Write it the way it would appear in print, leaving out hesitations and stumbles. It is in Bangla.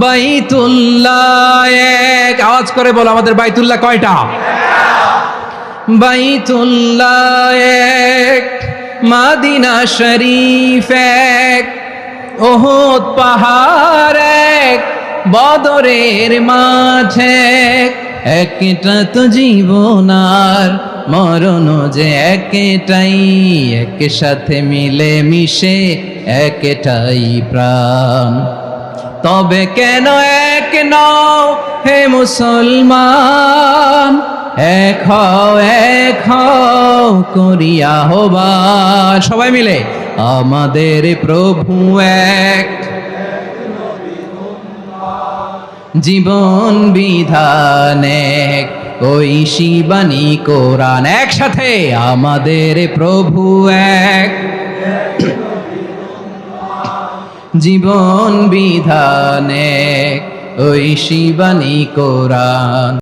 বাইতুল্লাহ এক। আওয়াজ করে বলো, আমাদের বাইতুল্লাহ কয়টা? বাইতুল্লাহ এক, মাদিনা শরীফ এক, ওহদ পাহাড় এক, বদরের মাঝে একটা তো জীবন আর মরণ যে একটাই, একসাথে মিলে মিশে একটাই প্রাণ। তবে কেন এক নও হে মুসলমান, এক হও করিয়া আহ্বান। সবাই মিলে আমাদের প্রভু এক, জীবন বিধান এক, ওই শিবানী কোরআন। একসাথে আমাদের প্রভু এক, জীবন বিধান এক, ওই শিবানী কোরআন।